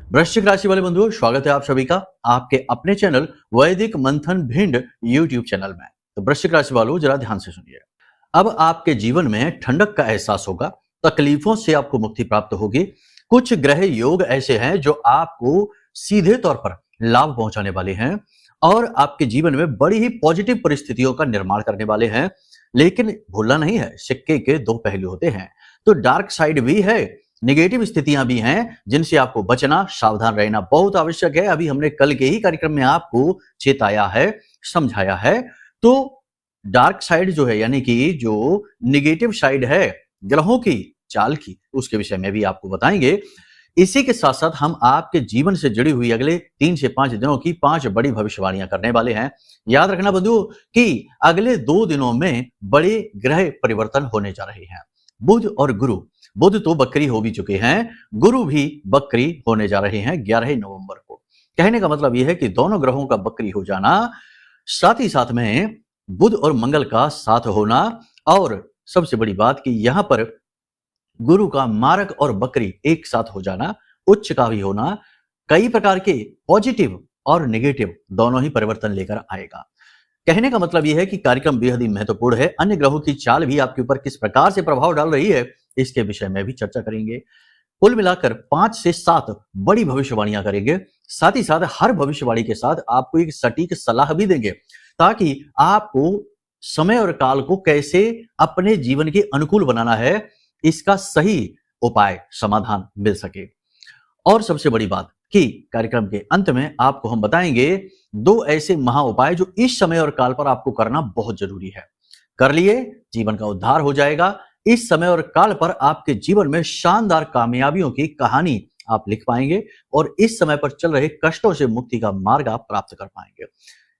वृश्चिक राशि वाले बंधुओं, स्वागत है आप सभी का आपके अपने चैनल वैदिक मंथन भिंड यूट्यूब चैनल में। तो वृश्चिक राशि वालों, जरा ध्यान से सुनिए। अब आपके जीवन में ठंडक का एहसास होगा, तकलीफों से आपको मुक्ति प्राप्त होगी। कुछ ग्रह योग ऐसे हैं जो आपको सीधे तौर पर लाभ पहुंचाने वाले हैं और आपके जीवन में बड़ी ही पॉजिटिव परिस्थितियों का निर्माण करने वाले हैं। लेकिन भूलना नहीं है, सिक्के के दो पहलू होते हैं, तो डार्क साइड भी है, नेगेटिव स्थितियां भी हैं जिनसे आपको बचना, सावधान रहना बहुत आवश्यक है। अभी हमने कल के ही कार्यक्रम में आपको चेताया है, समझाया है। तो डार्क साइड जो है, यानी कि जो नेगेटिव साइड है ग्रहों की चाल की, उसके विषय में भी आपको बताएंगे। इसी के साथ साथ हम आपके जीवन से जुड़ी हुई अगले 3 से 5 दिनों की 5 बड़ी भविष्यवाणियां करने वाले हैं। याद रखना बंधुओं कि अगले 2 दिनों में बड़े ग्रह परिवर्तन होने जा रहे हैं। बुध और गुरु, बुध तो बकरी हो भी चुके हैं, गुरु भी बकरी होने जा रहे हैं 11 नवंबर को। कहने का मतलब यह है कि दोनों ग्रहों का बकरी हो जाना, साथ ही साथ में बुध और मंगल का साथ होना, और सबसे बड़ी बात कि यहां पर गुरु का मारक और बकरी एक साथ हो जाना, उच्च का भी होना, कई प्रकार के पॉजिटिव और नेगेटिव दोनों ही परिवर्तन लेकर आएगा। कहने का मतलब यह है कि कार्यक्रम बेहद ही महत्वपूर्ण है। अन्य ग्रहों की चाल भी आपके ऊपर किस प्रकार से प्रभाव डाल रही है, इसके विषय में भी चर्चा करेंगे। कुल मिलाकर 5 से 7 बड़ी भविष्यवाणियां करेंगे। साथ ही साथ हर भविष्यवाणी के साथ आपको एक सटीक सलाह भी देंगे, ताकि आपको समय और काल को कैसे अपने जीवन के अनुकूल बनाना है, इसका सही उपाय समाधान मिल सके। और सबसे बड़ी बात कि कार्यक्रम के अंत में आपको हम बताएंगे 2 ऐसे महा उपाय जो इस समय और काल पर आपको करना बहुत जरूरी है। कर लिए, जीवन का उद्धार हो जाएगा। इस समय और काल पर आपके जीवन में शानदार कामयाबियों की कहानी आप लिख पाएंगे और इस समय पर चल रहे कष्टों से मुक्ति का मार्ग आप प्राप्त कर पाएंगे।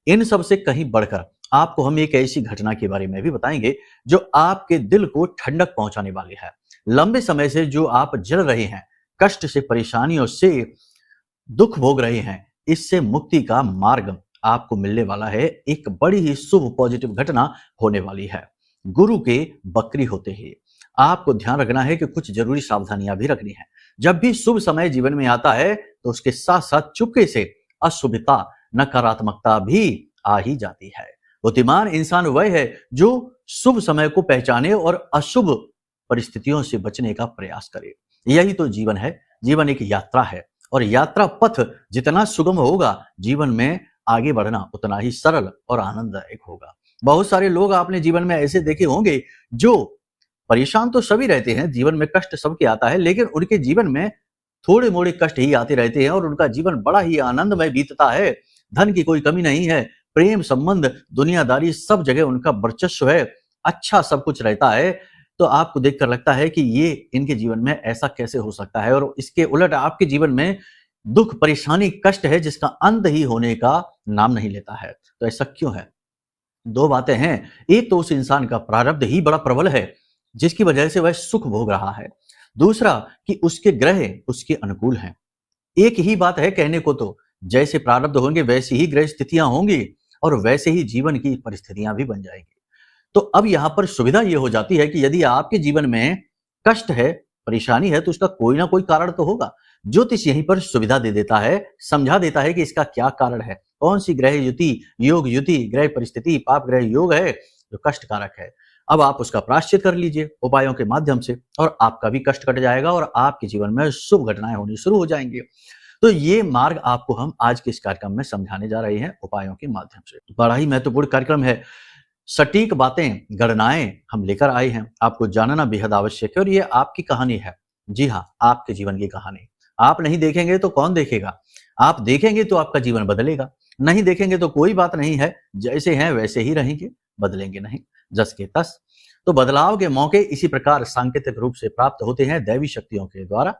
इन सब से कहीं बढ़कर आपको हम एक ऐसी घटना के बारे में भी बताएंगे जो आपके दिल को ठंडक पहुंचाने वाली है। लंबे समय से जो आप जल रहे हैं, कष्ट से, परेशानियों से, दुख भोग रहे हैं, इससे मुक्ति का मार्ग आपको मिलने वाला है। एक बड़ी ही शुभ पॉजिटिव घटना होने वाली है। गुरु के बकरी होते ही आपको ध्यान रखना है कि कुछ जरूरी सावधानियां भी रखनी है। जब भी शुभ समय जीवन में आता है तो उसके साथ साथ चुपके से अशुभता, नकारात्मकता भी आ ही जाती है। बुद्धिमान इंसान वह है जो शुभ समय को पहचाने और अशुभ परिस्थितियों से बचने का प्रयास करे। यही तो जीवन है। जीवन एक यात्रा है और यात्रा पथ जितना सुगम होगा, जीवन में आगे बढ़ना उतना ही सरल और आनंददायक होगा। बहुत सारे लोग आपने जीवन में ऐसे देखे होंगे जो परेशान तो सभी रहते हैं, जीवन में कष्ट सबके आता है, लेकिन उनके जीवन में थोड़े मोड़े कष्ट ही आते रहते हैं और उनका जीवन बड़ा ही आनंदमय बीतता है। धन की कोई कमी नहीं है, प्रेम संबंध, दुनियादारी, सब जगह उनका वर्चस्व है, अच्छा सब कुछ रहता है। तो आपको देखकर लगता है कि ये इनके जीवन में ऐसा कैसे हो सकता है, और इसके उलट आपके जीवन में दुख, परेशानी, कष्ट है जिसका अंत ही होने का नाम नहीं लेता है। तो ऐसा क्यों है? 2 बातें हैं। एक तो उस इंसान का प्रारब्ध ही बड़ा प्रबल है जिसकी वजह से वह सुख भोग रहा है। दूसरा कि उसके ग्रह उसके अनुकूल हैं। एक ही बात है कहने को, तो जैसे प्रारब्ध होंगे वैसी ही ग्रह स्थितियां होंगी और वैसे ही जीवन की परिस्थितियां भी बन जाएंगी। तो अब यहां पर सुविधा यह हो जाती है कि यदि आपके जीवन में कष्ट है, परेशानी है, तो उसका कोई ना कोई कारण तो होगा। ज्योतिष यहीं पर सुविधा दे देता है, समझा देता है कि इसका क्या कारण है, कौन सी ग्रह युति, योग युति, ग्रह परिस्थिति, पाप ग्रह योग है जो कष्ट कारक है। अब आप उसका प्रायश्चित कर लीजिए उपायों के माध्यम से और आपका भी कष्ट कट जाएगा और आपके जीवन में शुभ घटनाएं होनी शुरू हो जाएंगी। तो ये मार्ग आपको हम आज के इस कार्यक्रम में समझाने जा रहे हैं उपायों के माध्यम से। बड़ा ही महत्वपूर्ण कार्यक्रम है। सटीक बातें, गणनाएं हम लेकर आए हैं, आपको जानना बेहद आवश्यक है और ये आपकी कहानी है। जी हाँ, आपके जीवन की कहानी। आप नहीं देखेंगे तो कौन देखेगा? आप देखेंगे तो आपका जीवन बदलेगा, नहीं देखेंगे तो कोई बात नहीं है, जैसे हैं वैसे ही रहेंगे, बदलेंगे नहीं, जस के तस। तो बदलाव के मौके इसी प्रकार सांकेतिक रूप से प्राप्त होते हैं दैवी शक्तियों के द्वारा।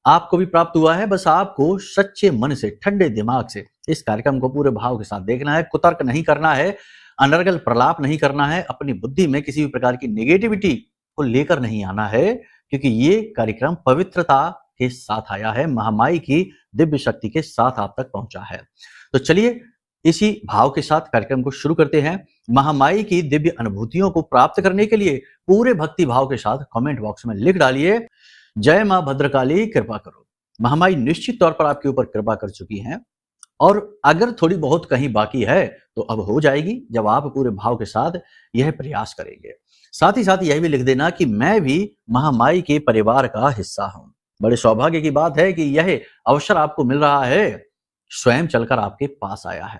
आपको भी प्राप्त हुआ है, बस आपको सच्चे मन से, ठंडे दिमाग से इस कार्यक्रम को पूरे भाव के साथ देखना है। कुतर्क नहीं करना है, अनर्गल प्रलाप नहीं करना है, अपनी बुद्धि में किसी भी प्रकार की नेगेटिविटी को लेकर नहीं आना है, क्योंकि ये कार्यक्रम पवित्रता के साथ आया है, महामाई की दिव्य शक्ति के साथ आप तक पहुंचा है। तो चलिए इसी भाव के साथ कार्यक्रम को शुरू करते हैं। महामाई की दिव्य अनुभूतियों को प्राप्त करने के लिए पूरे भक्ति भाव के साथ कमेंट बॉक्स में लिख डालिए, जय मां भद्रकाली कृपा करो। महामाई निश्चित तौर पर आपके ऊपर कृपा कर चुकी हैं और अगर थोड़ी बहुत कहीं बाकी है तो अब हो जाएगी जब आप पूरे भाव के साथ यह प्रयास करेंगे। साथ ही साथ यह भी लिख देना कि मैं भी महामाई के परिवार का हिस्सा हूं। बड़े सौभाग्य की बात है कि यह अवसर आपको मिल रहा है, स्वयं चलकर आपके पास आया है,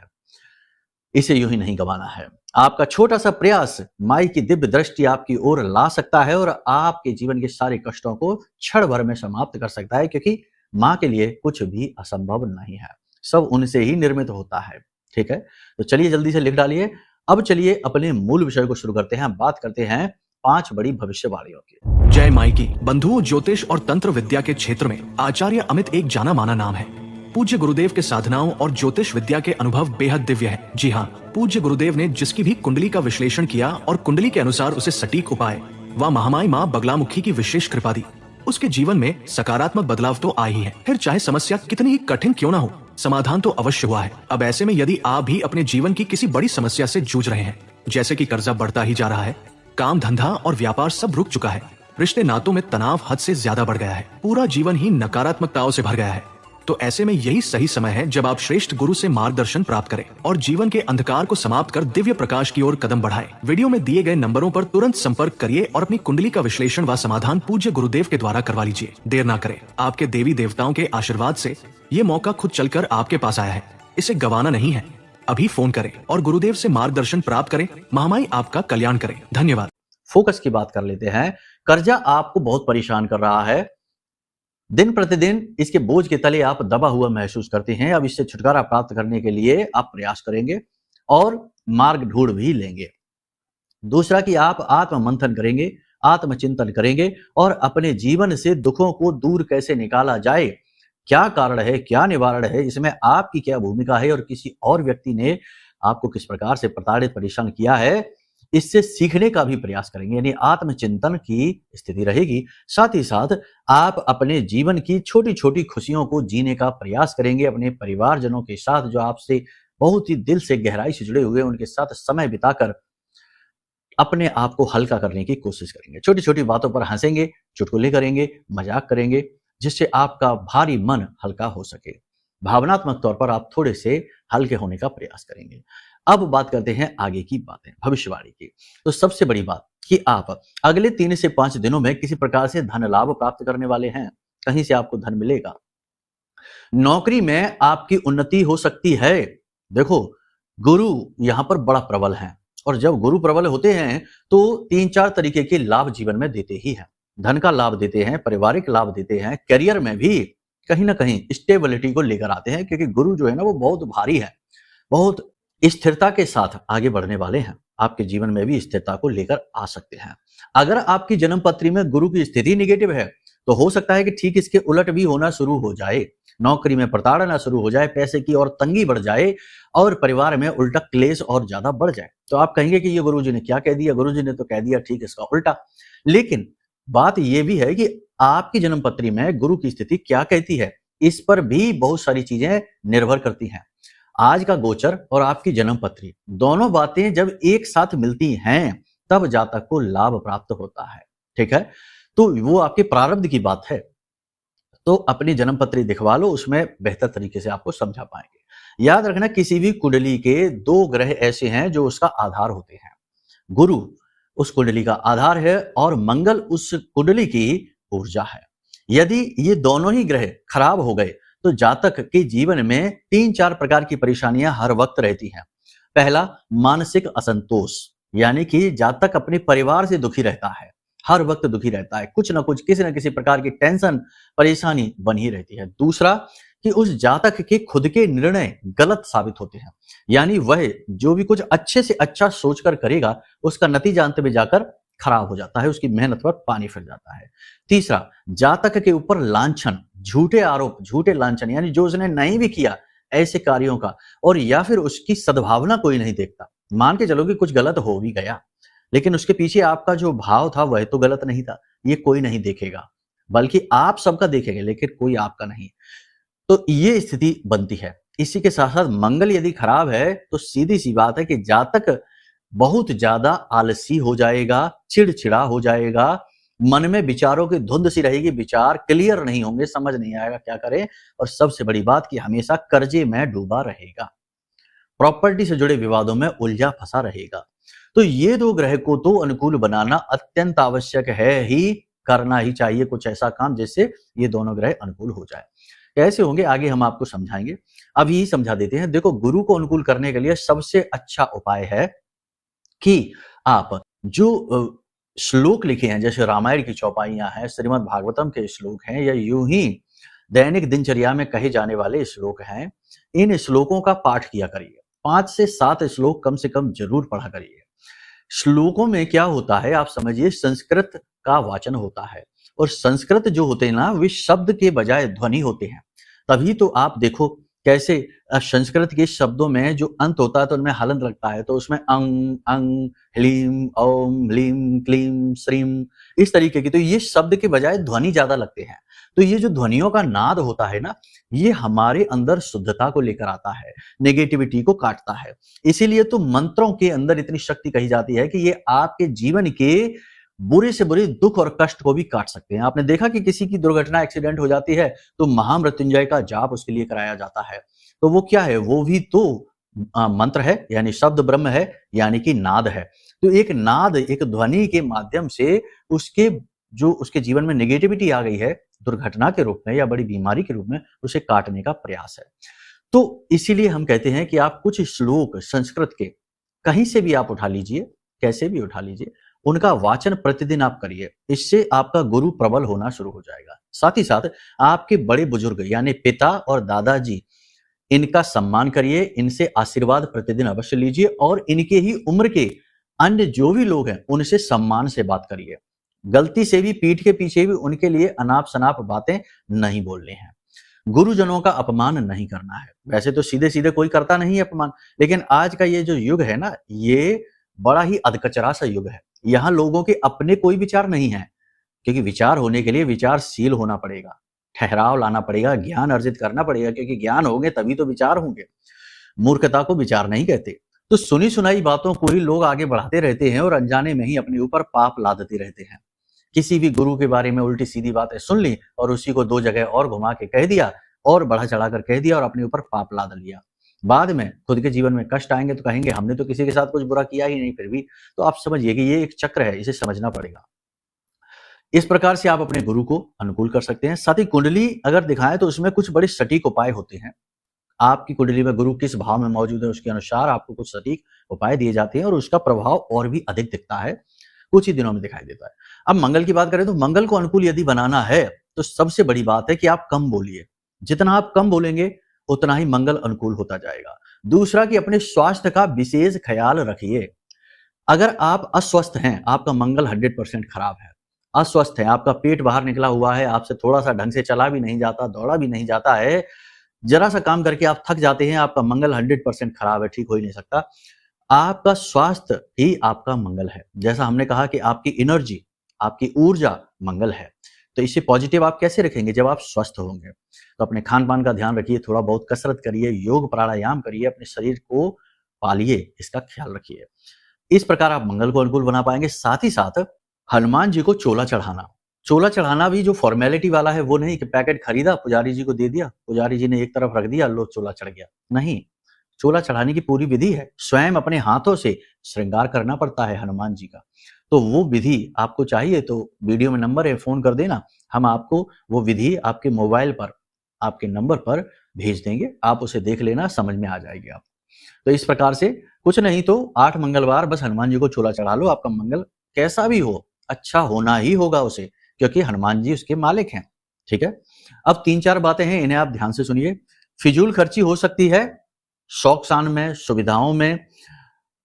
इसे यूं ही नहीं गंवाना है। आपका छोटा सा प्रयास माई की दिव्य दृष्टि आपकी ओर ला सकता है और आपके जीवन के सारे कष्टों को क्षण भर में समाप्त कर सकता है, क्योंकि मां के लिए कुछ भी असंभव नहीं है, सब उनसे ही निर्मित होता है। ठीक है, तो चलिए जल्दी से लिख डालिए। अब चलिए अपने मूल विषय को शुरू करते हैं। बात करते हैं 5 बड़ी भविष्यवाणियों की। जय माई की। बंधुओं, ज्योतिष और तंत्र विद्या के क्षेत्र में आचार्य अमित एक जाना माना नाम है। पूज्य गुरुदेव के साधनाओं और ज्योतिष विद्या के अनुभव बेहद दिव्य है। जी हाँ, पूज्य गुरुदेव ने जिसकी भी कुंडली का विश्लेषण किया और कुंडली के अनुसार उसे सटीक उपाय व महामाई माँ बगलामुखी की विशेष कृपा दी, उसके जीवन में सकारात्मक बदलाव तो आ ही है। फिर चाहे समस्या कितनी ही कठिन क्यों ना हो, समाधान तो अवश्य हुआ है। अब ऐसे में यदि आप भी अपने जीवन की किसी बड़ी समस्या से जूझ रहे हैं, जैसे कि कर्जा बढ़ता ही जा रहा है, काम धंधा और व्यापार सब रुक चुका है, रिश्ते नातों में तनाव हद से ज्यादा बढ़ गया है, पूरा जीवन ही नकारात्मकताओं से भर गया है, तो ऐसे में यही सही समय है जब आप श्रेष्ठ गुरु से मार्गदर्शन प्राप्त करें और जीवन के अंधकार को समाप्त कर दिव्य प्रकाश की ओर कदम बढ़ाएं। वीडियो में दिए गए नंबरों पर तुरंत संपर्क करिए और अपनी कुंडली का विश्लेषण व समाधान पूज्य गुरुदेव के द्वारा करवा लीजिए। देर ना करें, आपके देवी देवताओं के आशीर्वाद से ये मौका खुद चलकर आपके पास आया है, इसे गंवाना नहीं है। अभी फोन करें और गुरुदेव से मार्गदर्शन प्राप्त करें। महामाई आपका कल्याण करें। धन्यवाद। फोकस की बात कर लेते हैं। कर्जा आपको बहुत परेशान कर रहा है, दिन प्रतिदिन इसके बोझ के तले आप दबा हुआ महसूस करते हैं। अब इससे छुटकारा प्राप्त करने के लिए आप प्रयास करेंगे और मार्ग ढूंढ भी लेंगे। दूसरा कि आप आत्म मंथन करेंगे, आत्मचिंतन करेंगे और अपने जीवन से दुखों को दूर कैसे निकाला जाए, क्या कारण है, क्या निवारण है, इसमें आपकी क्या भूमिका है और किसी और व्यक्ति ने आपको किस प्रकार से प्रताड़ित परेशान किया है, इससे सीखने का भी प्रयास करेंगे। यानी आत्मचिंतन की स्थिति रहेगी। साथ ही साथ आप अपने जीवन की छोटी छोटी खुशियों को जीने का प्रयास करेंगे। अपने परिवारजनों के साथ जो आपसे बहुत ही दिल से गहराई से जुड़े हुए, उनके साथ समय बिताकर अपने आप को हल्का करने की कोशिश करेंगे। छोटी छोटी बातों पर हंसेंगे, चुटकुले करेंगे, मजाक करेंगे, जिससे आपका भारी मन हल्का हो सके। भावनात्मक तौर पर आप थोड़े से हल्के होने का प्रयास करेंगे। अब बात करते हैं आगे की बातें, भविष्यवाणी की। तो सबसे बड़ी बात कि आप अगले 3 से 5 दिनों में किसी प्रकार से धन लाभ प्राप्त करने वाले हैं, कहीं से आपको धन मिलेगा। नौकरी में आपकी उन्नति हो सकती है। देखो, गुरु यहां पर बड़ा प्रबल है और जब गुरु प्रबल होते हैं तो 3-4 तरीके के लाभ जीवन में देते ही हैं। धन का लाभ देते हैं, पारिवारिक लाभ देते हैं, करियर में भी कहीं ना कहीं स्टेबिलिटी को लेकर आते हैं, क्योंकि गुरु जो है ना वो बहुत भारी है, बहुत स्थिरता के साथ आगे बढ़ने वाले हैं। आपके जीवन में भी स्थिरता को लेकर आ सकते हैं। अगर आपकी जन्म पत्री में गुरु की स्थिति निगेटिव है तो हो सकता है कि ठीक इसके उलट भी होना शुरू हो जाए। नौकरी में प्रताड़ना शुरू हो जाए, पैसे की और तंगी बढ़ जाए और परिवार में उल्टा क्लेश और ज्यादा बढ़ जाए। तो आप कहेंगे कि ये गुरुजी ने क्या कह दिया, गुरुजी ने तो कह दिया ठीक इसका उल्टा। लेकिन बात यह भी है कि आपकी जन्म पत्री में गुरु की स्थिति क्या कहती है, इस पर भी बहुत सारी चीजें निर्भर करती हैं। आज का गोचर और आपकी जन्म पत्री दोनों बातें जब एक साथ मिलती हैं तब जातक को लाभ प्राप्त होता है। ठीक है, तो वो आपके प्रारब्ध की बात है। तो अपनी जन्म पत्री दिखवा लो, उसमें बेहतर तरीके से आपको समझा पाएंगे। याद रखना, किसी भी कुंडली के 2 ग्रह ऐसे हैं जो उसका आधार होते हैं। गुरु उस कुंडली का आधार है और मंगल उस कुंडली की ऊर्जा है। यदि ये दोनों ही ग्रह खराब हो गए तो जातक के जीवन में 3-4 प्रकार की परेशानियां हर वक्त रहती हैं। पहला, मानसिक असंतोष, यानी कि जातक अपने परिवार से दुखी रहता है, हर वक्त दुखी रहता है, कुछ ना कुछ किसी न किसी प्रकार की टेंशन परेशानी बनी रहती है। दूसरा कि उस जातक के खुद के निर्णय गलत साबित होते हैं, यानी वह जो भी कुछ अच्छे से अच्छा सोचकर करेगा उसका नतीजा अंत में जाकर खराब हो जाता है, उसकी मेहनत पर पानी फिर जाता है। तीसरा, जातक के ऊपर लांछन, झूठे आरोप, झूठे लांछन, यानी जो उसने नहीं भी किया ऐसे कार्यों का, और या फिर उसकी सद्भावना कोई नहीं देखता। मान के चलो कि कुछ गलत हो भी गया लेकिन उसके पीछे आपका जो भाव था वह तो गलत नहीं था, ये कोई नहीं देखेगा, बल्कि आप सबका देखेंगे लेकिन कोई आपका नहीं। तो ये स्थिति बनती है। इसी के साथ साथ मंगल यदि खराब है तो सीधी सी बात है कि जातक बहुत ज्यादा आलसी हो जाएगा, चिड़चिड़ा हो जाएगा, मन में विचारों की धुंध सी रहेगी, विचार क्लियर नहीं होंगे, समझ नहीं आएगा क्या करें। और सबसे बड़ी बात कि हमेशा कर्जे में डूबा रहेगा, प्रॉपर्टी से जुड़े विवादों में उलझा फंसा रहेगा। तो ये 2 ग्रह को तो अनुकूल बनाना अत्यंत आवश्यक है ही, करना ही चाहिए कुछ ऐसा काम जिससे ये दोनों ग्रह अनुकूल हो जाए। कैसे होंगे आगे हम आपको समझाएंगे, अभी ही समझा देते हैं। देखो, गुरु को अनुकूल करने के लिए सबसे अच्छा उपाय है कि आप जो श्लोक लिखे हैं, जैसे रामायण की चौपाइयां हैं, श्रीमद् भागवतम के श्लोक हैं, या यूं ही दैनिक दिनचर्या में कहे जाने वाले श्लोक हैं, इन श्लोकों का पाठ किया करिए। 5 से 7 श्लोक कम से कम जरूर पढ़ा करिए। श्लोकों में क्या होता है आप समझिए, संस्कृत का वाचन होता है, और संस्कृत जो होते हैं ना, वे शब्द के बजाय ध्वनि होते हैं। तभी तो आप देखो कैसे संस्कृत के शब्दों में जो अंत होता है तो उनमें हलंत लगता है, तो उसमें अंग अंग ह्लीम ओम ह्लीम क्लीम श्रीम इस तरीके की, तो ये शब्द के बजाय ध्वनि ज्यादा लगते हैं। तो ये जो ध्वनियों का नाद होता है ना, ये हमारे अंदर शुद्धता को लेकर आता है, नेगेटिविटी को काटता है। इसीलिए तो मंत्रों के अंदर इतनी शक्ति कही जाती है कि ये आपके जीवन के बुरे से बुरे दुख और कष्ट को भी काट सकते हैं। आपने देखा कि किसी की दुर्घटना, एक्सीडेंट हो जाती है तो महामृत्युंजय का जाप उसके लिए कराया जाता है। तो वो क्या है, वो भी तो मंत्र है, यानी शब्द ब्रह्म है, यानी कि नाद है। तो एक नाद, एक ध्वनि के माध्यम से उसके जीवन में नेगेटिविटी आ गई है, दुर्घटना के रूप में या बड़ी बीमारी के रूप में, उसे काटने का प्रयास है। तो इसीलिए हम कहते हैं कि आप कुछ श्लोक संस्कृत के कहीं से भी आप उठा लीजिए, कैसे भी उठा लीजिए, उनका वाचन प्रतिदिन आप करिए। इससे आपका गुरु प्रबल होना शुरू हो जाएगा। साथ ही साथ आपके बड़े बुजुर्ग यानी पिता और दादाजी, इनका सम्मान करिए, इनसे आशीर्वाद प्रतिदिन अवश्य लीजिए, और इनके ही उम्र के अन्य जो भी लोग हैं उनसे सम्मान से बात करिए। गलती से भी पीठ के पीछे भी उनके लिए अनाप शनाप बातें नहीं बोलनी है। गुरुजनों का अपमान नहीं करना है। वैसे तो सीधे सीधे कोई करता नहीं है अपमान, लेकिन आज का ये जो युग है ना, ये बड़ा ही अधकचरा सा युग है। यहाँ लोगों के अपने कोई विचार नहीं है, क्योंकि विचार होने के लिए विचारशील होना पड़ेगा, ठहराव लाना पड़ेगा, ज्ञान अर्जित करना पड़ेगा, क्योंकि ज्ञान होंगे तभी तो विचार होंगे। मूर्खता को विचार नहीं कहते। तो सुनी सुनाई बातों को ही लोग आगे बढ़ाते रहते हैं और अनजाने में ही अपने ऊपर पाप लादते रहते हैं। किसी भी गुरु के बारे में उल्टी सीधी बातें सुन ली और उसी को 2 जगह और घुमा के कह दिया और बढ़ा चढ़ाकर कह दिया और अपने ऊपर पाप लाद लिया। बाद में खुद के जीवन में कष्ट आएंगे तो कहेंगे हमने तो किसी के साथ कुछ बुरा किया ही नहीं, फिर भी। तो आप समझिए कि ये एक चक्र है, इसे समझना पड़ेगा। इस प्रकार से आप अपने गुरु को अनुकूल कर सकते हैं। साथ ही कुंडली अगर दिखाएं तो उसमें कुछ बड़े सटीक उपाय होते हैं। आपकी कुंडली में गुरु किस भाव में मौजूद है उसके अनुसार आपको कुछ सटीक उपाय दिए जाते हैं और उसका प्रभाव और भी अधिक दिखता है, कुछ ही दिनों में दिखाई देता है। अब मंगल की बात करें तो मंगल को अनुकूल यदि बनाना है तो सबसे बड़ी बात है कि आप कम बोलिए। जितना आप कम बोलेंगे उतना ही मंगल अनुकूल होता जाएगा। दूसरा कि अपने स्वास्थ्य का विशेष ख्याल रखिए। अगर आप अस्वस्थ हैं, आपका मंगल 100% खराब है। अस्वस्थ है, आपका पेट बाहर निकला हुआ है, आपसे थोड़ा सा ढंग से चला भी नहीं जाता, दौड़ा भी नहीं जाता है, जरा सा काम करके आप थक जाते हैं, आपका मंगल 100% खराब है, ठीक हो ही नहीं सकता। आपका स्वास्थ्य ही आपका मंगल है। जैसा हमने कहा कि आपकी एनर्जी, आपकी ऊर्जा मंगल है। तो इसे पॉजिटिव आप कैसे रखेंगे? जब आप स्वस्थ होंगे। तो अपने खान पान का ध्यान रखिए, थोड़ा बहुत कसरत करिए, योग प्राणायाम करिए, अपने शरीर को पालिए, इसका ख्याल रखिए। इस प्रकार आप मंगल को अनुकूल बना पाएंगे। साथ ही साथ हनुमान जी को चोला चढ़ाना भी जो फॉर्मेलिटी वाला है वो नहीं कि पैकेट खरीदा, पुजारी जी को दे दिया, पुजारी जी ने एक तरफ रख दिया, लो चोला चढ़ गया। नहीं, चोला चढ़ाने की पूरी विधि है। स्वयं अपने हाथों से श्रृंगार करना पड़ता है हनुमान जी का। तो वो विधि आपको चाहिए तो वीडियो में नंबर है, फोन कर देना, हम आपको वो विधि आपके मोबाइल पर, आपके नंबर पर भेज देंगे। आप उसे देख लेना, समझ में आ जाएगी आप। तो इस प्रकार से कुछ नहीं तो 8 मंगलवार बस हनुमान जी को चोला चढ़ा लो, आपका मंगल कैसा भी हो अच्छा होना ही होगा उसे, क्योंकि हनुमान जी उसके मालिक हैं। ठीक है। अब 3-4 बातें हैं, इन्हें आप ध्यान से सुनिए। फिजूल खर्ची हो सकती है शौक शान में, सुविधाओं में,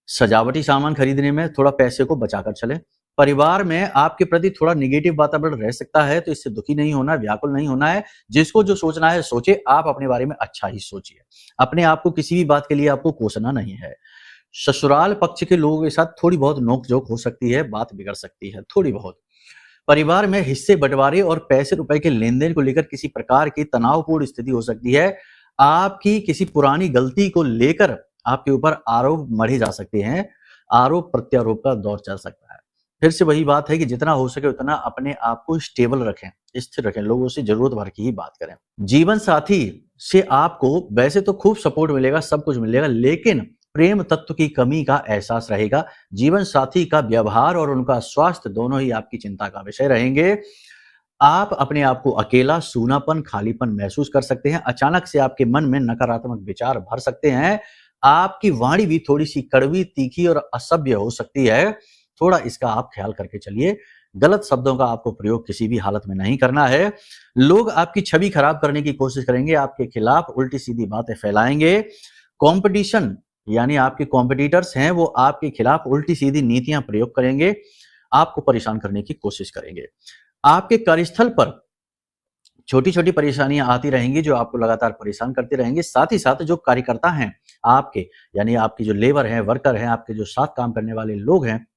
सजावटी सामान खरीदने में, थोड़ा पैसे को बचाकर चले। परिवार में आपके प्रति थोड़ा निगेटिव वातावरण रह सकता है, तो इससे दुखी नहीं होना, व्याकुल नहीं होना है। जिसको जो सोचना है सोचे, आप अपने बारे में अच्छा ही सोचिए। अपने आप को किसी भी बात के लिए आपको कोसना नहीं है। ससुराल पक्ष के लोगों के साथ थोड़ी बहुत नोकझोंक हो सकती है, बात बिगड़ सकती है थोड़ी बहुत। परिवार में हिस्से बंटवारे और पैसे रुपए के लेन देन को लेकर किसी प्रकार की तनावपूर्ण स्थिति हो सकती है। आपकी किसी पुरानी गलती को लेकर आपके ऊपर आरोप मढ़े जा सकते हैं, आरोप प्रत्यारोप का दौर चल सकता है। फिर से वही बात है कि जितना हो सके उतना अपने आप को स्टेबल रखें, स्थिर रखें, लोगों से जरूरत भर की ही बात करें। जीवन साथी से आपको वैसे तो खूब सपोर्ट मिलेगा, सब कुछ मिलेगा, लेकिन प्रेम तत्व की कमी का एहसास रहेगा। जीवन साथी का व्यवहार और उनका स्वास्थ्य दोनों ही आपकी चिंता का विषय रहेंगे। आप अपने आप को अकेला, सूनापन, खालीपन महसूस कर सकते हैं। अचानक से आपके मन में नकारात्मक विचार भर सकते हैं। आपकी वाणी भी थोड़ी-सी कड़वी, तीखी और असभ्य हो सकती है। थोड़ा इसका आप ख्याल करके चलिए। गलत शब्दों का आपको प्रयोग किसी भी हालत में नहीं करना है। लोग आपकी छवि खराब करने की कोशिश करेंगे, आपके खिलाफ उल्टी-सीधी बातें फैलाएँगे। कॉम्पिटिशन यानी आपके कॉम्पिटिटर्स हैं, वो आपके खिलाफ उल्टी-सीधी नीतियाँ प्रयोग करेंगे, आपको परेशान करने की कोशिश करेंगे। आपके कार्यस्थल पर छोटी-छोटी परेशानियाँ आती रहेंगी जो आपको लगातार परेशान करती रहेंगी। साथ ही साथ जो कार्यकर्ता हैं आपके, यानी आपकी जो लेबर हैं, वर्कर हैं, आपके जो साथ काम करने वाले लोग हैं,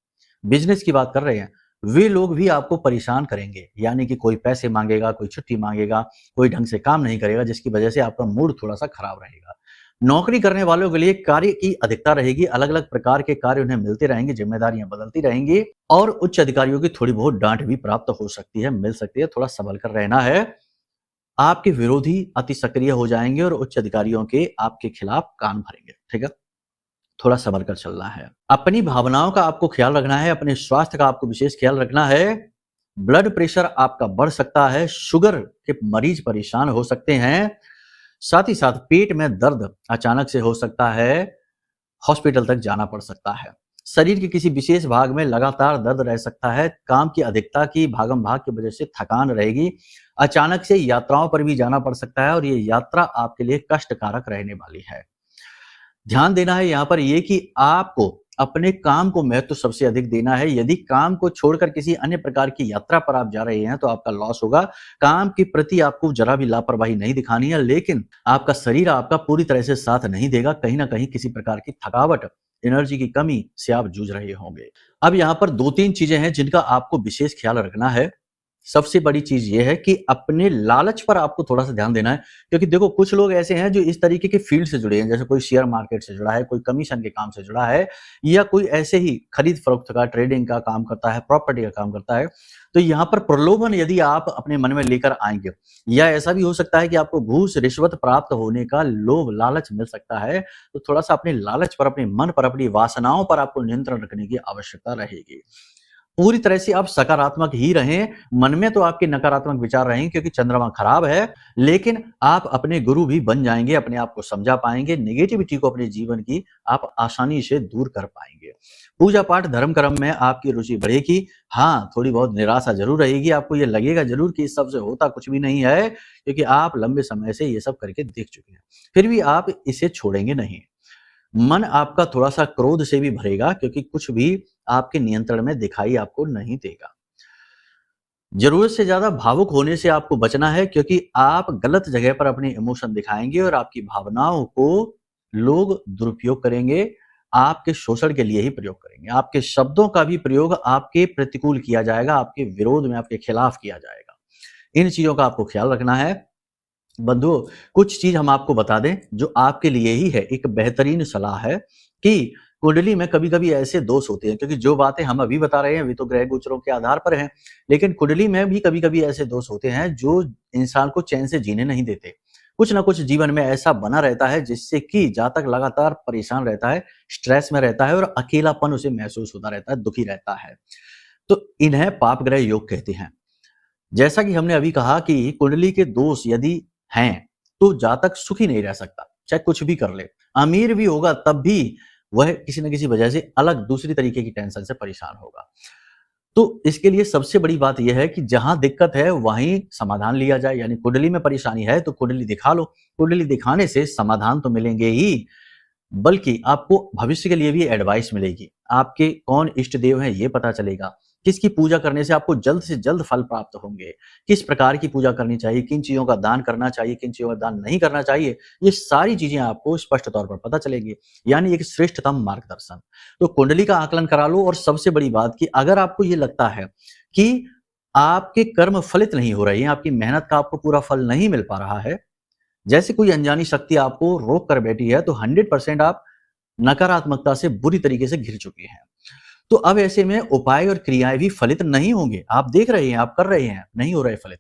बिज़नेस की बात कर रहे हैं, वे लोग भी आपको परेशान करेंगे। यानी कि कोई पैसे माँगेगा, कोई छुट्टी माँगेगा, कोई ढंग से काम नहीं करेगा, जिसकी वजह से आपका मूड थोड़ा-सा खराब रहेगा। नौकरी करने वालों के लिए कार्य की अधिकता रहेगी, अलग-अलग प्रकार के कार्य उन्हें मिलते रहेंगे, ज़िम्मेदारियाँ बदलती रहेंगी और उच्च अधिकारियों की थोड़ी बहुत डाँट भी प्राप्त हो सकती है, मिल सकती है, थोड़ा सँभल कर रहना है। आपके विरोधी अति सक्रिय हो जाएँगे और उच्च अधिकारियों के आपके खिलाफ कान भरेंगे, ठीक है? थोड़ा सँभल कर चलना है। अपनी भावनाओं का आपको ख़्याल रखना है, अपने स्वास्थ्य का आपको विशेष ख़्याल रखना है। ब्लड प्रेशर आपका बढ़ सकता है, शुगर के मरीज़ परेशान हो सकते हैं। साथ ही साथ पेट में दर्द अचानक से हो सकता है, हॉस्पिटल तक जाना पड़ सकता है। शरीर के किसी विशेष भाग में लगातार दर्द रह सकता है। काम की अधिकता की भागम-भाग की वजह से थकान रहेगी। अचानक से यात्राओं पर भी जाना पड़ सकता है और ये यात्रा आपके लिए कष्टकारक रहने वाली है। ध्यान देना है यहाँ पर ये कि आपको अपने काम को महत्व सबसे अधिक देना है। यदि काम को छोड़कर किसी अन्य प्रकार की यात्रा पर आप जा रहे हैं तो आपका लॉस होगा। काम के प्रति आपको जरा भी लापरवाही नहीं दिखानी है, लेकिन आपका शरीर आपका पूरी तरह से साथ नहीं देगा। कहीं न कहीं किसी प्रकार की थकावट, एनर्जी की कमी से आप जूझ रहे होंगे। अब यहाँ पर 2-3 चीज़ें हैं जिनका आपको विशेष ख्याल रखना है। सबसे बड़ी चीज़ ये है कि अपने लालच पर आपको थोड़ा-सा ध्यान देना है, क्योंकि देखो कुछ लोग ऐसे हैं जो इस तरीके के फ़ील्ड से जुड़े हैं, जैसे कोई शेयर मार्केट से जुड़ा है, कोई कमीशन के काम से जुड़ा है या कोई ऐसे ही खरीद-फरोख्त का, ट्रेडिंग का काम करता है, प्रॉपर्टी का काम करता है। तो यहाँ पर प्रलोभन यदि आप अपने मन में लेकर आएँगे या ऐसा भी हो सकता है कि आपको घूस, रिश्वत प्राप्त होने का लोभ, लालच मिल सकता है, तो थोड़ा-सा अपने लालच पर, अपने मन पर, अपनी वासनाओं पर आपको नियंत्रण रखने की आवश्यकता रहेगी। पूरी तरह से आप सकारात्मक ही रहें, मन में तो आपके नकारात्मक विचार रहेंगे क्योंकि चंद्रमा खराब है, लेकिन आप अपने गुरु भी बन जाएँगे, अपने आप को समझा पाएँगे, नेगेटिविटी को अपने जीवन की आप आसानी से दूर कर पाएँगे। पूजा-पाठ, धर्म-कर्म में आपकी रुचि बढ़ेगी। हाँ, थोड़ी बहुत निराशा ज़रूर रहेगी, आपको ये लगेगा ज़रूर कि इस सब से होता कुछ भी नहीं है, क्योंकि आप लंबे समय से ये सब करके देख चुके हैं। फिर भी आप इसे छोड़ेंगे नहीं। मन आपका थोड़ा-सा क्रोध से भी भरेगा क्योंकि कुछ भी आपके नियंत्रण में दिखाई आपको नहीं देगा। ज़रूरत से ज़्यादा भावुक होने से आपको बचना है क्योंकि आप गलत जगह पर अपने इमोशन दिखाएँगे और आपकी भावनाओं को लोग दुरुपयोग करेंगे, आपके शोषण के लिए ही प्रयोग करेंगे। आपके शब्दों का भी प्रयोग आपके प्रतिकूल किया जाएगा, आपके विरोध में, आपके खिलाफ किया जाएगा। इन चीज़ों का आपको ख्याल रखना है। बंधुओं, कुछ चीज़ हम आपको बता दें जो आपके लिए ही है, एक बेहतरीन सलाह है कि कुंडली में कभी-कभी ऐसे दोष होते हैं, क्योंकि जो बातें हम अभी बता रहे हैं वे तो ग्रह गोचरों के आधार पर हैं, लेकिन कुंडली में भी कभी-कभी ऐसे दोष होते हैं जो इंसान को चैन से जीने नहीं देते। कुछ ना कुछ जीवन में ऐसा बना रहता है जिससे कि जातक लगातार परेशान रहता है, स्ट्रेस में रहता है और अकेलापन उसे महसूस होता रहता है, दुखी रहता है। तो इन्हें पाप ग्रह योग कहते हैं। जैसा कि हमने अभी कहा कि कुंडली के दोष यदि हैं, तो जातक सुखी नहीं रह सकता, चाहे कुछ भी कर ले। अमीर भी होगा तब भी वह किसी न किसी वजह से अलग दूसरी तरीके की टेंशन से परेशान होगा। तो इसके लिए सबसे बड़ी बात यह है कि जहाँ दिक्कत है वहीं समाधान लिया जाए, यानी कुंडली में परेशानी है तो कुंडली दिखा लो। कुंडली दिखाने से समाधान तो मिलेंगे ही, बल्कि आपको भविष्य के लिए भी एडवाइस मिलेगी। आपके कौन इष्ट देव हैं ये पता चलेगा। किसकी पूजा करने से आपको जल्द से जल्द फल प्राप्त होंगे, किस प्रकार की पूजा करनी चाहिए, किन चीज़ों का दान करना चाहिए, किन चीज़ों का दान नहीं करना चाहिए, ये सारी चीज़ें आपको स्पष्ट तौर पर पता चलेंगी, यानी एक श्रेष्ठतम मार्गदर्शन। तो कुंडली का आकलन करा लो। और सबसे बड़ी बात कि अगर आपको ये लगता है कि आपके कर्म फलित नहीं हो रहे हैं, आपकी मेहनत का आपको पूरा फल नहीं मिल पा रहा है, जैसे कोई अनजानी शक्ति आपको रोक कर बैठी है, तो 100% आप नकारात्मकता से बुरी तरीके से घिर चुके हैं। तो अब ऐसे में उपाय और क्रियाएं भी फलित नहीं होंगे। आप देख रहे हैं, आप कर रहे हैं, नहीं हो रहे फलित।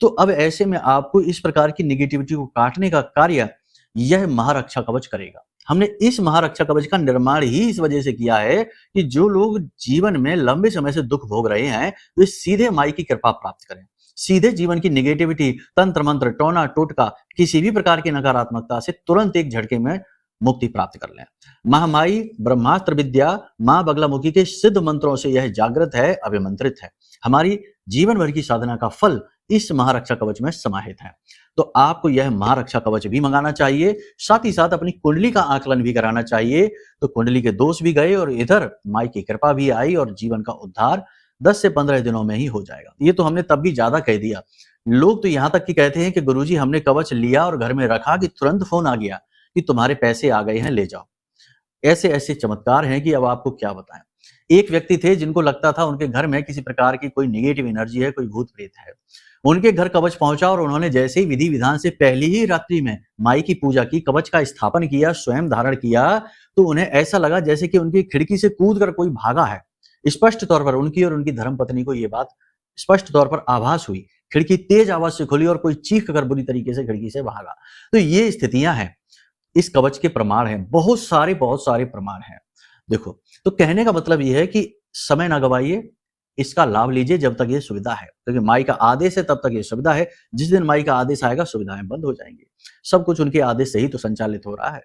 तो अब ऐसे में आपको इस प्रकार की निगेटिविटी को काटने का कार्य यह महारक्षा कवच करेगा। हमने इस महारक्षा कवच का निर्माण ही इस वजह से किया है कि जो लोग जीवन में लंबे समय से दुख भोग रहे हैं, वे सीधे माई की कृपा प्राप्त करें, सीधे जीवन की निगेटिविटी, तंत्र मंत्र, टोना टोटका, किसी भी प्रकार की नकारात्मकता से तुरंत एक झटके में मुक्ति प्राप्त कर लें। महामाई ब्रह्मास्त्र विद्या मां बगलामुखी के सिद्ध मंत्रों से यह जागृत है, अभिमंत्रित है। हमारी जीवन भर की साधना का फल इस महारक्षा कवच में समाहित है। तो आपको यह महारक्षा कवच भी मंगाना चाहिए, साथ ही साथ अपनी कुंडली का आकलन भी कराना चाहिए। तो कुंडली के दोष भी गए और इधर माई की कृपा भी आई और जीवन का उद्धार 10 से 15 दिनों में ही हो जाएगा। ये तो हमने तब भी ज्यादा कह दिया। लोग तो यहां तक कि कहते हैं कि गुरुजी हमने कवच लिया और घर में रखा कि तुरंत फोन आ गया कि तुम्हारे पैसे आ गए हैं, ले जाओ। ऐसे ऐसे चमत्कार हैं कि अब आपको क्या बताएं। एक व्यक्ति थे जिनको लगता था उनके घर में किसी प्रकार की कोई निगेटिव एनर्जी है, कोई भूत प्रेत है। उनके घर कवच पहुंचा और उन्होंने जैसे ही विधि विधान से पहली ही रात्रि में माई की पूजा की, कवच का स्थापन किया, स्वयं धारण किया, तो उन्हें ऐसा लगा जैसे कि उनकी खिड़की से कूद कर कोई भागा है। स्पष्ट तौर पर उनकी और उनकी धर्मपत्नी को यह बात स्पष्ट तौर पर आभास हुई। खिड़की तेज आवाज से खुली और कोई चीख कर बुरी तरीके से खिड़की से भागा। तो ये स्थितियां हैं, इस कवच के प्रमाण हैं, बहुत सारे प्रमाण हैं। देखो, तो कहने का मतलब यह है कि समय ना गवाइए, इसका लाभ लीजिए जब तक ये सुविधा है, क्योंकि माई का आदेश है तब तक ये सुविधा है। जिस दिन माई का आदेश आएगा सुविधाएं बंद हो जाएंगी। सब कुछ उनके आदेश से ही तो संचालित हो रहा है।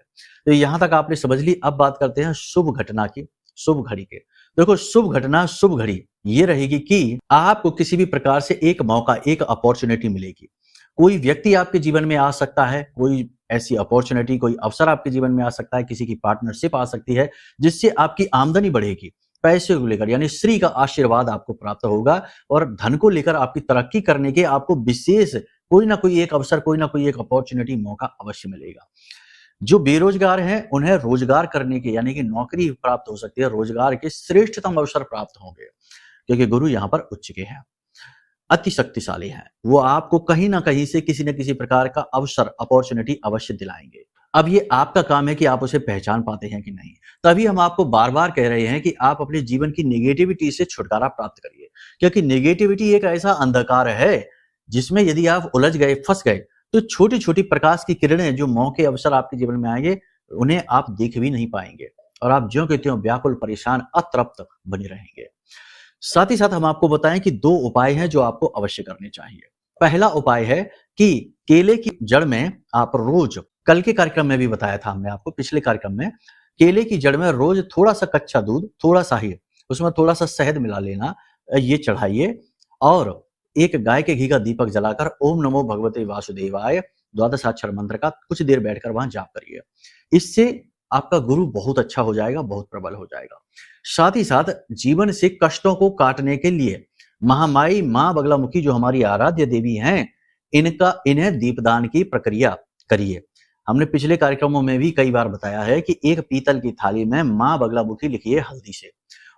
तो यहां तक आपने समझ ली। अब बात करते हैं शुभ घटना की, शुभ घड़ी के। देखो, शुभ घटना, शुभ घड़ी ये रहेगी कि आपको किसी भी प्रकार से एक मौका, एक अपॉर्चुनिटी मिलेगी। कोई व्यक्ति आपके जीवन में आ सकता है, कोई ऐसी अपॉर्चुनिटी, कोई अवसर आपके जीवन में आ सकता है, किसी की पार्टनरशिप आ सकती है जिससे आपकी आमदनी बढ़ेगी। पैसे को लेकर यानी श्री का आशीर्वाद आपको प्राप्त होगा और धन को लेकर आपकी तरक्की करने के आपको विशेष कोई ना कोई एक अवसर, कोई ना कोई एक अपॉर्चुनिटी, मौका अवश्य मिलेगा। जो बेरोजगार हैं उन्हें रोजगार करने के यानी कि नौकरी प्राप्त हो सकती है, रोजगार के श्रेष्ठतम अवसर प्राप्त होंगे, क्योंकि गुरु यहाँ पर उच्च के हैं, अति शक्तिशाली हैं। वो आपको कहीं ना कहीं से किसी न किसी प्रकार का अवसर, अपॉर्चुनिटी अवश्य दिलाएंगे। अब ये आपका काम है कि आप उसे पहचान पाते हैं कि नहीं। तभी हम आपको बार बार कह रहे हैं कि आप अपने जीवन की नेगेटिविटी से छुटकारा प्राप्त करिए, क्योंकि नेगेटिविटी एक ऐसा अंधकार है जिसमें यदि आप उलझ गए, फंस गए, तो छोटी छोटी प्रकाश की किरणें, जो मौके, अवसर आपके जीवन में आएंगे, उन्हें आप देख भी नहीं पाएंगे और आप ज्यों के त्यों व्याकुल, परेशान, अतृप्त बने रहेंगे। साथ ही साथ हम आपको बताएं कि 2 उपाय हैं जो आपको अवश्य करने चाहिए। पहला उपाय है कि केले की जड़ में आप रोज, कल के कार्यक्रम में भी बताया था हमने आपको, पिछले कार्यक्रम में, केले की जड़ में रोज थोड़ा सा कच्चा दूध, थोड़ा सा ही, उसमें थोड़ा सा शहद मिला लेना, ये चढ़ाइए और एक गाय के घी का दीपक जलाकर ओम नमो भगवते वासुदेवाय द्वादशाक्षर मंत्र का कुछ देर बैठकर वहां जाप करिए। इससे आपका गुरु बहुत अच्छा हो जाएगा, बहुत प्रबल हो जाएगा। साथ ही साथ जीवन से कष्टों को काटने के लिए महामाई मां बगलामुखी, जो हमारी आराध्य देवी हैं, इन्हें दीपदान की प्रक्रिया करिए। हमने पिछले कार्यक्रमों में भी कई बार बताया है कि एक पीतल की थाली में मां बगलामुखी लिखिए हल्दी से,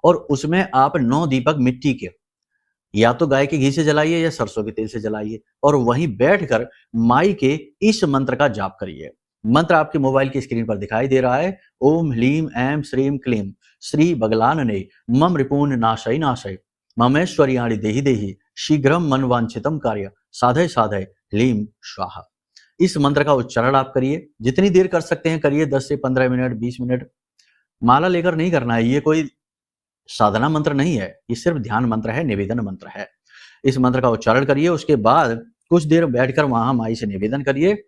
और उसमें आप 9 दीपक मिट्टी के, या तो गाय के घी से जलाइए या सरसों के तेल से जलाइए, और वहीं बैठकर माई के इस मंत्र का जाप करिए। मंत्र आपके मोबाइल की स्क्रीन पर दिखाई दे रहा है। ओम ह्लीम ऐं श्रीम क्लीम श्री बगलानने मम रिपून नाशय नाशय ममेश्वर्याणि देहि देहि शीघ्रम मन वांछितम कार्य साधय साधय ह्लीम स्वाहा। इस मंत्र का उच्चारण आप करिए, जितनी देर कर सकते हैं करिए, 10 से 15 मिनट, 20 मिनट। माला लेकर नहीं करना है, ये कोई साधना मंत्र नहीं है, ये सिर्फ ध्यान मंत्र है, निवेदन मंत्र है। इस मंत्र का उच्चारण करिए, उसके बाद कुछ देर बैठकर वहां माई से निवेदन करिए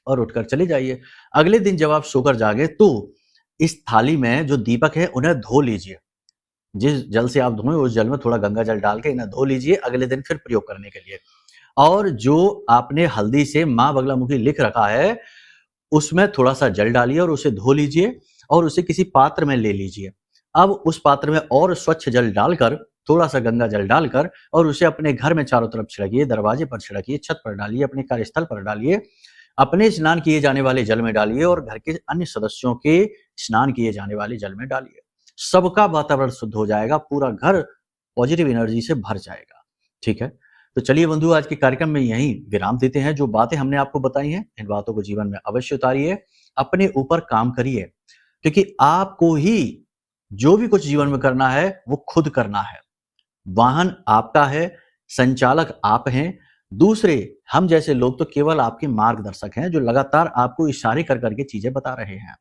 और उठकर चले जाइए। अगले दिन जब आप सोकर जागे तो इस थाली में जो दीपक है उन्हें धो लीजिए। जिस जल से आप धोएं उस जल में थोड़ा गंगा जल डाल के इन्हें धो लीजिए अगले दिन फिर प्रयोग करने के लिए। और जो आपने हल्दी से मां बगलामुखी लिख रखा है उसमें थोड़ा सा जल डालिए और उसे धो लीजिए और उसे किसी पात्र में ले लीजिए। अब उस पात्र में और स्वच्छ जल डालकर, थोड़ा सा गंगा जल डालकर, और उसे अपने घर में चारों तरफ छिड़किए, दरवाजे पर छिड़किए, छत पर डालिए, अपने कार्यस्थल पर डालिए, अपने स्नान किए जाने वाले जल में डालिए और घर के अन्य सदस्यों के स्नान किए जाने वाले जल में डालिए। सबका वातावरण शुद्ध हो जाएगा, पूरा घर पॉजिटिव एनर्जी से भर जाएगा। ठीक है, तो चलिए बंधु, आज के कार्यक्रम में यहीं विराम देते हैं। जो बातें हमने आपको बताई हैं, इन बातों को जीवन में अवश्य उतारिए, अपने ऊपर काम करिए, क्योंकि आपको ही जो भी कुछ जीवन में करना है वो खुद करना है। वाहन आपका है, संचालक आप हैं, दूसरे हम जैसे लोग तो केवल आपके मार्गदर्शक हैं जो लगातार आपको इशारे कर करके चीजें बता रहे हैं,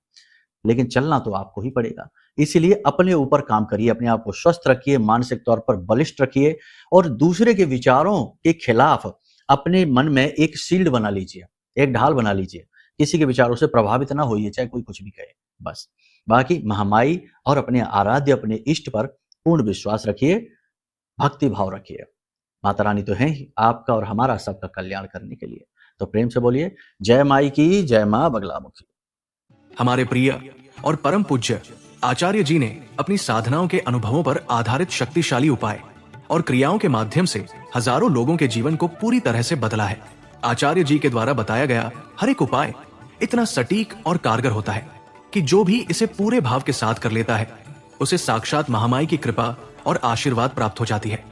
लेकिन चलना तो आपको ही पड़ेगा। इसीलिए अपने ऊपर काम करिए, अपने आप को स्वस्थ रखिए, मानसिक तौर पर बलिष्ठ रखिए और दूसरे के विचारों के खिलाफ अपने मन में एक शील्ड बना लीजिए, एक ढाल बना लीजिए। किसी के विचारों से प्रभावित ना होइए, चाहे कोई कुछ भी कहे। बस बाकी महामाई और अपने आराध्य, अपने इष्ट पर पूर्ण विश्वास रखिए, भक्ति भाव रखिए। माता रानी तो है ही आपका और हमारा सबका कल्याण करने के लिए। तो प्रेम से बोलिए जय माई की, जय मां बगलामुखी। हमारे प्रिय और परम पूज्य आचार्य जी ने अपनी साधनाओं के अनुभवों पर आधारित शक्तिशाली उपाय और क्रियाओं के माध्यम से हजारों लोगों के जीवन को पूरी तरह से बदला है। आचार्य जी के द्वारा बताया गया हर एक उपाय इतना सटीक और कारगर होता है कि जो भी इसे पूरे भाव के साथ कर लेता है उसे साक्षात महामाई की कृपा और आशीर्वाद प्राप्त हो जाती है।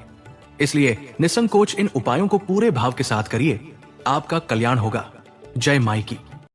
इसलिए निसंकोच इन उपायों को पूरे भाव के साथ करिए, आपका कल्याण होगा। जय माई की।